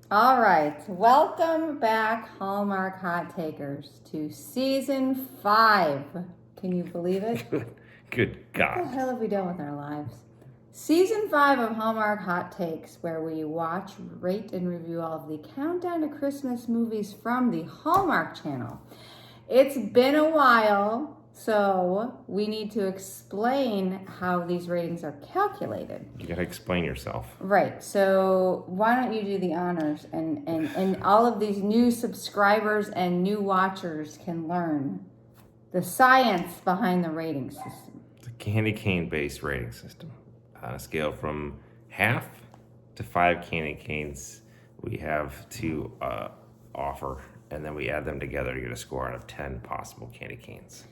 All right, welcome back, Hallmark Hot Takers, to season 5. Can you believe it? Good God. What the hell have we done with our lives? Season 5 of Hallmark Hot Takes, where we watch, rate, and review all of the countdown to Christmas movies from the Hallmark Channel. It's been a while, so we need to explain how these ratings are calculated. You gotta explain yourself. Right. So why don't you do the honors and all of these new subscribers and new watchers can learn the science behind the rating system. It's a candy cane based rating system. On a scale from half to 5 candy canes, we have to offer, and then we add them together to get a score out of 10 possible candy canes.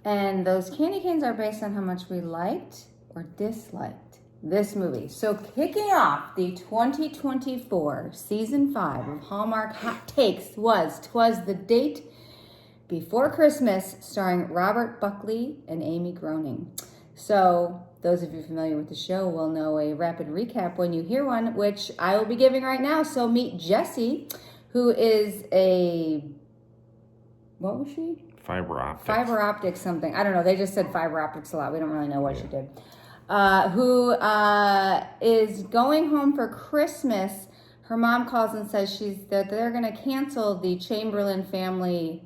And those candy canes are based on how much we liked or disliked this movie. So kicking off the 2024 season 5 of Hallmark Hot Takes was Twas the Date Before Christmas, starring Robert Buckley and Amy Groening. So those of you familiar with the show will know a rapid recap when you hear one, which I will be giving right now. So meet Jessie, who is what was she? Fiber optics. Fiber optics something. I don't know. They just said fiber optics a lot. We don't really know what she did. Who is going home for Christmas. Her mom calls and says that they're going to cancel the Chamberlain Family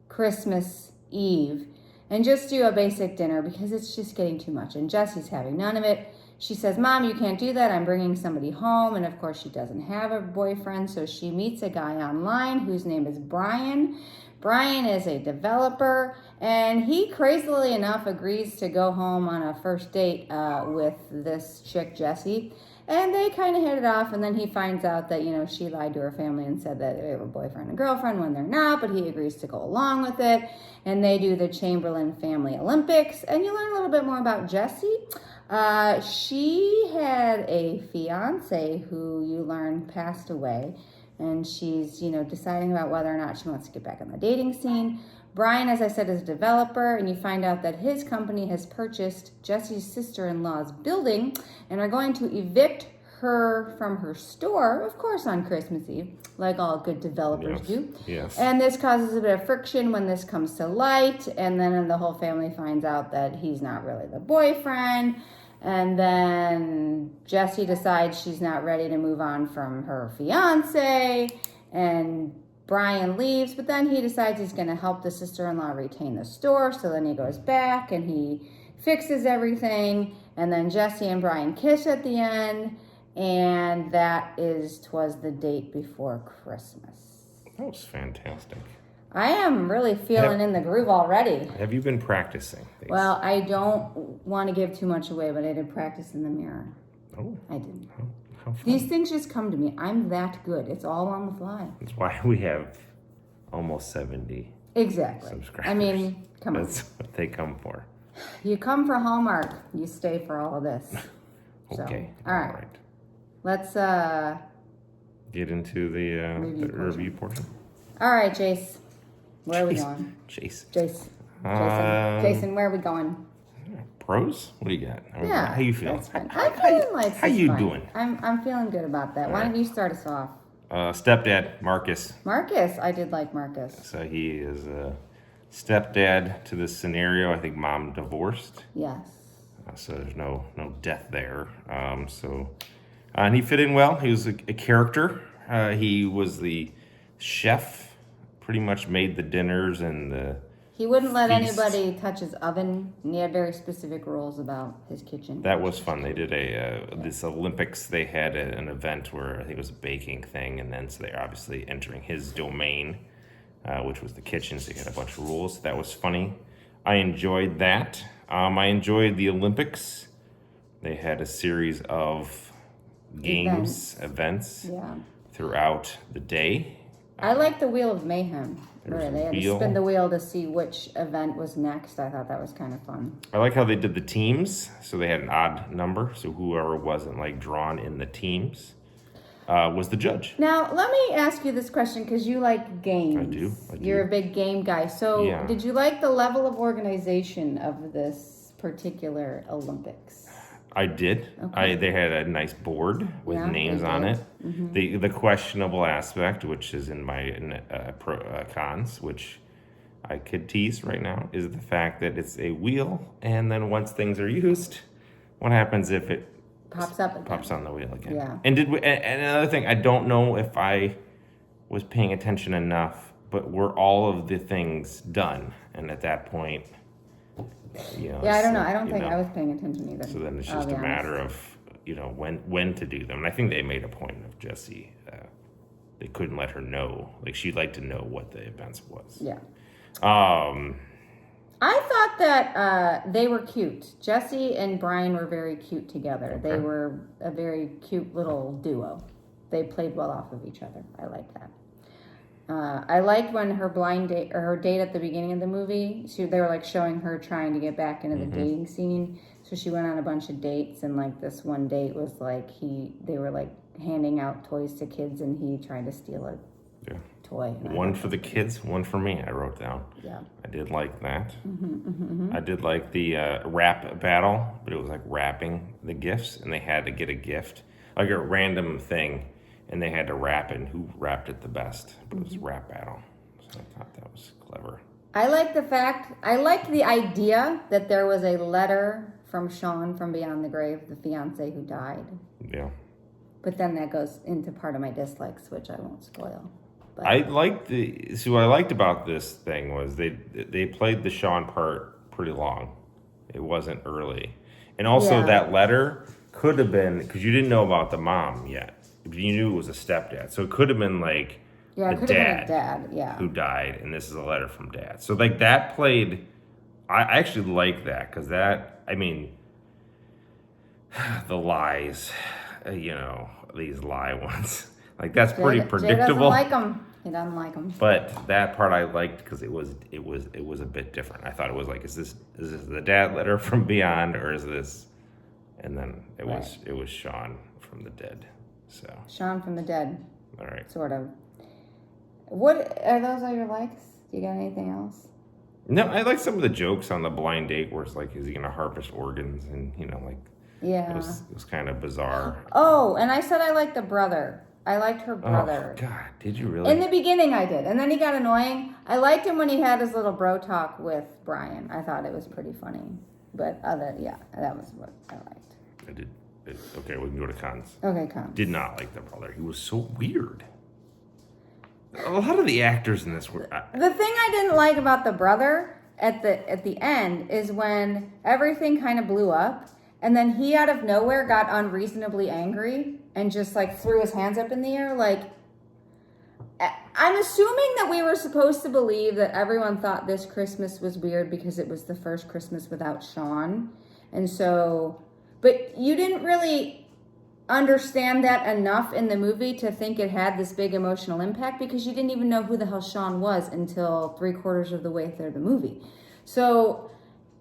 Christmas Eve and just do a basic dinner because it's just getting too much. And Jessie's having none of it. She says, Mom, you can't do that. I'm bringing somebody home. And of course, she doesn't have a boyfriend. So she meets a guy online whose name is Bryan. Bryan is a developer, and he crazily enough agrees to go home on a first date with this chick, Jessie. And they kind of hit it off, and then he finds out that, she lied to her family and said that they were boyfriend and girlfriend when they're not, but he agrees to go along with it. And they do the Chamberlain Family Olympics, and you learn a little bit more about Jessie. She had a fiance who you learn passed away. And she's, deciding about whether or not she wants to get back on the dating scene. Bryan, as I said, is a developer, and you find out that his company has purchased Jessie's sister-in-law's building and are going to evict her from her store, of course, on Christmas Eve, like all good developers do. Yes. And this causes a bit of friction when this comes to light, and then the whole family finds out that he's not really the boyfriend. And then Jessie decides she's not ready to move on from her fiance, and Bryan leaves, but then he decides he's going to help the sister-in-law retain the store, so then he goes back and he fixes everything, and then Jessie and Bryan kiss at the end, and that is Twas the Date Before Christmas. That was fantastic. I am really feeling in the groove already. Have you been practicing these? Well, I don't want to give too much away, but I did practice in the mirror. Oh. I did. How fun. These things just come to me. I'm that good. It's all on the fly. That's why we have almost 70 Exactly. subscribers. I mean, come on. That's what they come for. You come for Hallmark, you stay for all of this. Okay. So, all right. Let's get into the review portion. All right, Jace. Where are we going? Jason, where are we going? Pros? What do you got? Yeah. How you feeling? That's fine. I'm feeling like how you doing? I'm feeling good about that. Why don't you start us off? Stepdad, Marcus. Marcus, I did like Marcus. So he is a stepdad to this scenario. I think mom divorced. Yes. So there's no death there. And he fit in well. He was a character. He was the chef. Pretty much made the dinners and the He wouldn't let feasts. anybody touch his oven, and he had very specific rules about his kitchen. That was fun. They did this Olympics. They had an event where I think it was a baking thing, and then so they're obviously entering his domain, which was the kitchen. So they had a bunch of rules. That was funny. I enjoyed that. I enjoyed the Olympics. They had a series of events Yeah. throughout the day. I like the Wheel of Mayhem, where There's a they had to wheel. spin the wheel to see which event was next. I thought that was kind of fun. I like how they did the teams. So they had an odd number. So whoever wasn't drawn in the teams was the judge. Now, let me ask you this question, because you like games. I do. You're a big game guy. So Yeah. did you like the level of organization of this particular Olympics? I did. Okay. They had a nice board with Yeah, names they on did. it. The questionable aspect, which is in my cons, which I could tease right now, is the fact that it's a wheel, and then once things are used, what happens if it Pops up again. pops on the wheel again? Yeah. And and another thing, I don't know if I was paying attention enough, but were all of the things done? And at that point, Yeah, I don't know. I don't think know. I was paying attention either. So then it's I'll just be a matter honest. of when to do them. And I think they made a point of Jessie. They couldn't let her know. Like, she'd like to know what the events was. Yeah. Um, I thought that they were cute. Jessie and Bryan were very cute together. Okay. They were a very cute little duo. They played well off of each other. I like that. I liked when her blind date or her date at the beginning of the movie. They were like showing her trying to get back into the dating scene. So she went on a bunch of dates, and like this one date was like they were like handing out toys to kids, and he tried to steal a toy. one for the kids, one for me. I wrote down. Yeah. I did like that. I did like the rap battle, but it was like wrapping the gifts, and they had to get a gift, like a random thing, and they had to wrap it, and who wrapped it the best. But it was a rap battle, so I thought that was clever. I liked the idea that there was a letter from Sean from beyond the grave, the fiance who died. Yeah. But then that goes into part of my dislikes, which I won't spoil. But I liked see what I liked about this thing was they played the Sean part pretty long. It wasn't early. And also Yeah. that letter could have been, because you didn't know about the mom yet. You knew it was a stepdad. So it could have been like yeah, it the could have been a dad. Yeah. who died, and this is a letter from dad. So like that played, I actually like that, because that, I mean, the lies, these lie ones. Like, that's pretty predictable. Jay doesn't like him. He doesn't like him. But that part I liked because it was a bit different. I thought it was like, is this the dad letter from beyond, or is this? And then it was Sean from the dead. So Sean from the dead. all right. Sort of. What are those all your likes? Do you got anything else? No, I like some of the jokes on the blind date where it's like, is he gonna harvest organs, and like Yeah. it was kind of bizarre. Oh, and I said I liked the brother. I liked her brother. Oh God, did you really? In the beginning, I did, and then he got annoying. I liked him when he had his little bro talk with Bryan. I thought it was pretty funny. But that was what I liked. I did. Okay, we can go to cons. Okay, come. Did not like the brother. He was so weird. A lot of the actors in this were. The thing I didn't like about the brother at the end is when everything kind of blew up, and then he out of nowhere got unreasonably angry and just like threw his hands up in the air. Like, I'm assuming that we were supposed to believe that everyone thought this Christmas was weird because it was the first Christmas without Sean, and so, but you didn't really understand that enough in the movie to think it had this big emotional impact, because you didn't even know who the hell Sean was until 3/4 of the way through the movie. So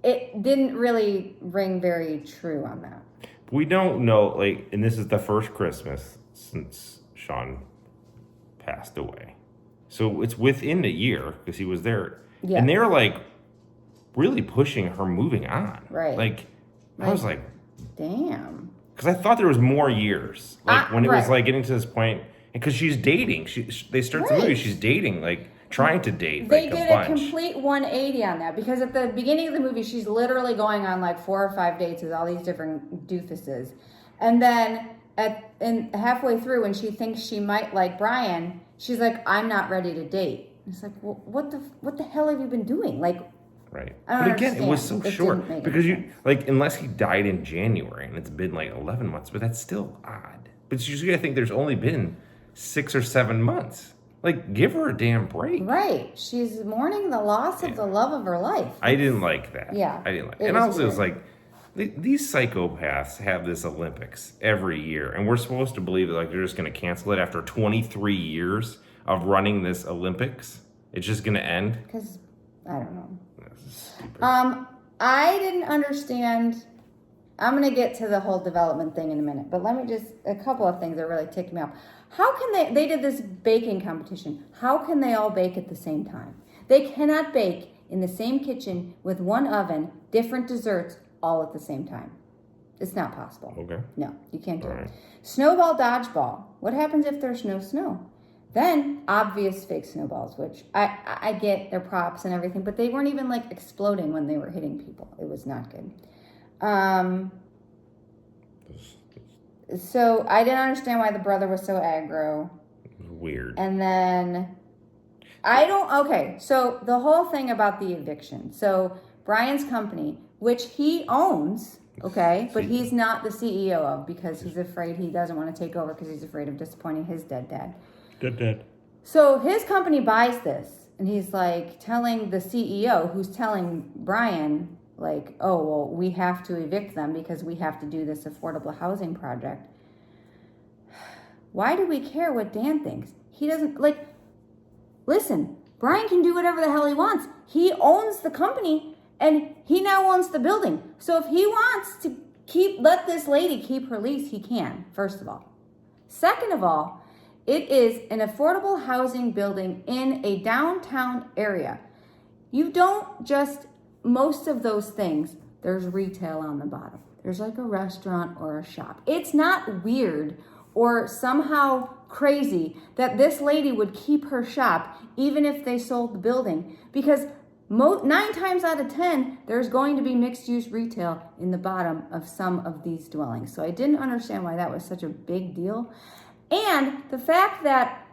it didn't really ring very true on that. We don't know, like, and this is the first Christmas since Sean passed away. So it's within a year, because he was there. Yeah. And they're like really pushing her moving on. Right. Like, I was like, damn. because I thought there was more years. Like, when it was right. like getting to this point, because she's dating. They start the movie, Right. she's dating, like trying to date. They like, did a a bunch. complete 180 on that, because at the beginning of the movie, she's literally going on like 4 or 5 dates with all these different doofuses. And then halfway through, when she thinks she might like Bryan, she's like, I'm not ready to date. And it's like, well, what the hell have you been doing? Like, Right. I don't But again, it was so understand. It short. didn't make Because any you, sense. like, unless he died in January and it's been like 11 months, but that's still odd. But usually I think there's only been 6 or 7 months. Like, give her a damn break. right. She's mourning the loss of the love of her life. I didn't like that. Yeah, I didn't like it And was also, it was weird. like, these psychopaths have this Olympics every year, and we're supposed to believe that, like, they're just going to cancel it after 23 years of running this Olympics. It's just going to end. Because, I don't know. This is stupid. I didn't understand. I'm going to get to the whole development thing in a minute, but let me just, a couple of things that really ticked me off. How can they did this baking competition. How can they all bake at the same time? They cannot bake in the same kitchen with one oven, different desserts, all at the same time. It's not possible. Okay. No, you can't do All it. right. Snowball dodgeball. What happens if there's no snow? Then obvious fake snowballs, which I get their props and everything, but they weren't even like exploding when they were hitting people. It was not good. So I didn't understand why the brother was so aggro. Weird. And then so the whole thing about the eviction. So Brian's company, which he owns, okay, but he's not the CEO of because he's afraid he doesn't want to take over because he's afraid of disappointing his dead dad. Dead. So his company buys this, and he's like telling the CEO, who's telling Brian, like, oh, well, we have to evict them because we have to do this affordable housing project. Why do we care what Dan thinks? He doesn't, like, listen, Brian can do whatever the hell he wants. He owns the company, and he now owns the building. So if he wants to let this lady keep her lease, he can, first of all. Second of all, it is an affordable housing building in a downtown area. You don't just, most of those things, there's retail on the bottom. There's like a restaurant or a shop. It's not weird or somehow crazy that this lady would keep her shop even if they sold the building, because 9 times out of 10, there's going to be mixed-use retail in the bottom of some of these dwellings. So I didn't understand why that was such a big deal. And the fact that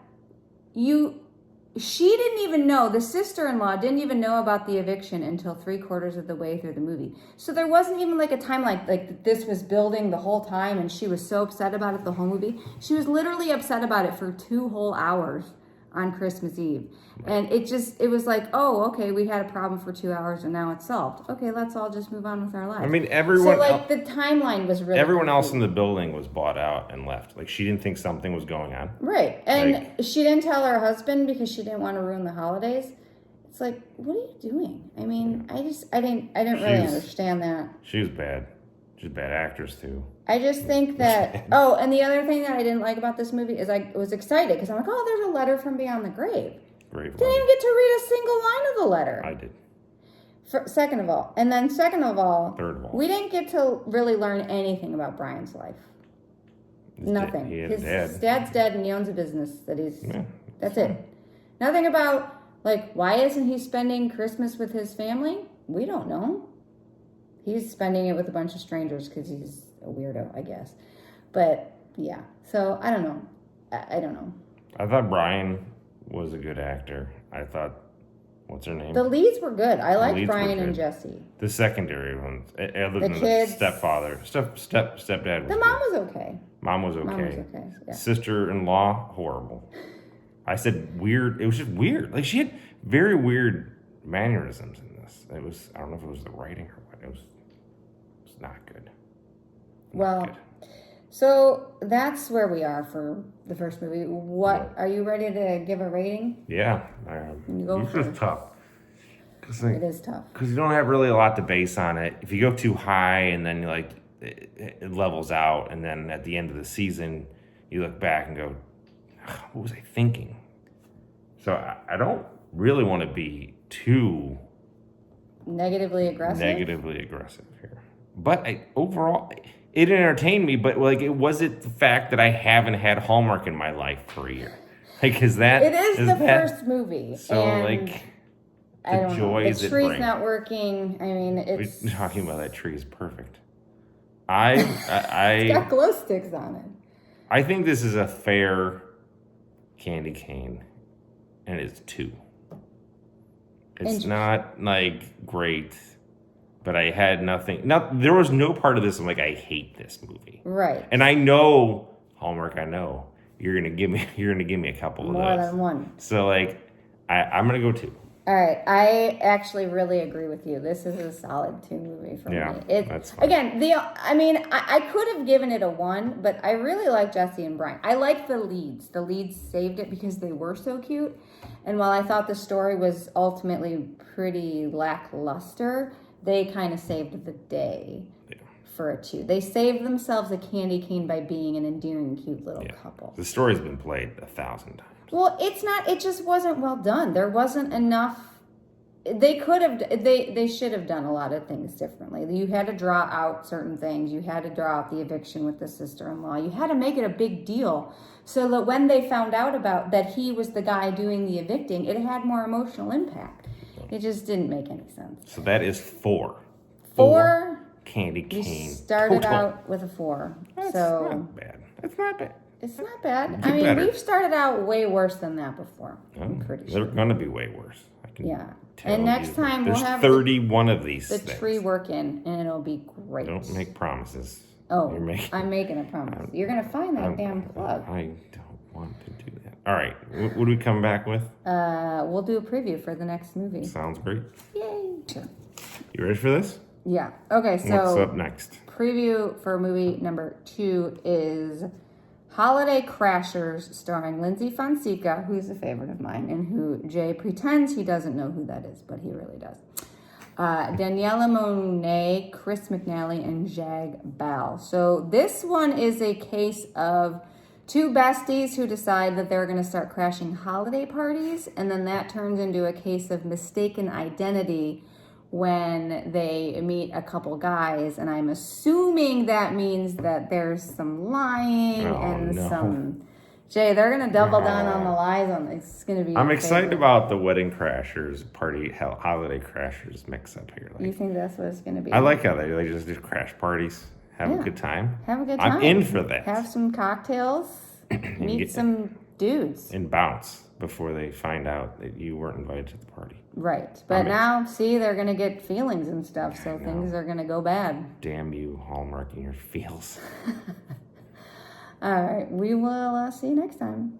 she didn't even know, the sister-in-law didn't even know about the eviction until 3/4 of the way through the movie. So there wasn't even like a timeline, like this was building the whole time and she was so upset about it the whole movie. She was literally upset about it for 2 whole hours on Christmas Eve. And it was like, oh, okay, we had a problem for 2 hours and now it's solved. Okay, let's all just move on with our lives. I mean, everyone. So like the timeline was really Everyone else in confusing. the building was bought out and left. Like she didn't think something was going on. Right. And Like- she didn't tell her husband because she didn't want to ruin the holidays. It's like, what are you doing? I mean, I didn't really understand that. She was bad. She's a bad actress too. I just think that, oh, and the other thing that I didn't like about this movie is I was excited because I'm like, oh, there's a letter from beyond the grave. Great. Didn't even get to read a single line of the letter. I did. Second of all, Third of all, we didn't get to really learn anything about Brian's life. Nothing. He had His dad. dad's dead and he owns a business that he's, Yeah, that's it. Nothing about, like, why isn't he spending Christmas with his family? We don't know. He's spending it with a bunch of strangers because he's a weirdo, I guess. But, yeah. So, I don't know. I don't know. I thought Brian was a good actor. I thought, what's her name? The leads were good. I liked leads were Brian and good. Jesse. The secondary ones, other than kids. the stepfather, stepdad. Was The mom was okay. Mom was okay. Mom was okay, yeah. Sister-in-law, horrible. I said weird. It was just weird. Like she had very weird mannerisms in this. It was. I don't know if it was the writing or what. It was not good. Well, so that's where we are for the first movie. Are you ready to give a rating? Yeah. You go This for is it. tough. It is tough. Because you don't have really a lot to base on it. If you go too high and then it levels out, and then at the end of the season, you look back and go, what was I thinking? So I don't really want to be too Negatively aggressive here. But overall, it entertained me, but like, it wasn't the fact that I haven't had Hallmark in my life for a year. Like, is that... It is the first movie. So, and like, I don't know. joys The it tree's brings. not working. I mean, it's... We're talking about that tree is perfect. It's got glow sticks on it. I think this is a fair candy cane, and it's 2. It's not like great, but I had nothing. There was no part of this I'm like, I hate this movie. Right. And I know Hallmark. I know you're gonna give me a couple of More those. than one. So like, I'm gonna go 2. All right, I actually really agree with you. This is a solid 2 movie for me. That's fine. Again, I could have given it a 1, but I really like Jessie and Bryan. I like the leads. The leads saved it because they were so cute. And while I thought the story was ultimately pretty lackluster, they kind of saved the day for a 2. They saved themselves a candy cane by being an endearing, cute little couple. The story's been played 1,000 times. Well, it just wasn't well done. There wasn't enough They could have, they should have done a lot of things differently. You had to draw out certain things. You had to draw out the eviction with the sister-in-law. You had to make it a big deal so that when they found out about that he was the guy doing the evicting, it had more emotional impact. It just didn't make any sense. So that is 4. 4. Candy We cane. started total. out with a 4. That's So not bad. That's not bad. it's not bad. Get I mean, better. we've started out way worse than that before. Oh, I'm pretty they're sure. gonna be way worse. I can Yeah. tell And next you. time we'll There's have 31 of these the things. tree working, and it'll be great. Don't make promises. Oh, You're making, I'm making a promise. You're gonna find that damn plug. I don't want to do that. All right. What do we come back with? We'll do a preview for the next movie. Sounds great. Yay! You ready for this? Yeah. Okay. What's So up next? preview for movie number 2 is Holiday Crashers, starring Lindsay Fonseca, who's a favorite of mine, and who Jay pretends he doesn't know who that is, but he really does. Daniela Monet, Chris McNally, and Jag Bell. So this one is a case of 2 besties who decide that they're going to start crashing holiday parties, and then that turns into a case of mistaken identity when they meet a couple guys, and I'm assuming that means that there's some lying and no. some... Jay, they're going to double down on the lies on this. It's going to be... I'm your excited favorite. about the wedding crashers, holiday crashers mix up here. You think that's what it's going to be? I like how they just do crash parties, have a Yeah. good time. Have a good time. I'm in for that. Have some cocktails, meet get- some dudes. And bounce before they find out that you weren't invited to the party. Right. But I'm in. now, see, they're going to get feelings and stuff, so things are going to go bad. Damn you, Hallmark and your feels. All right. We will see you next time.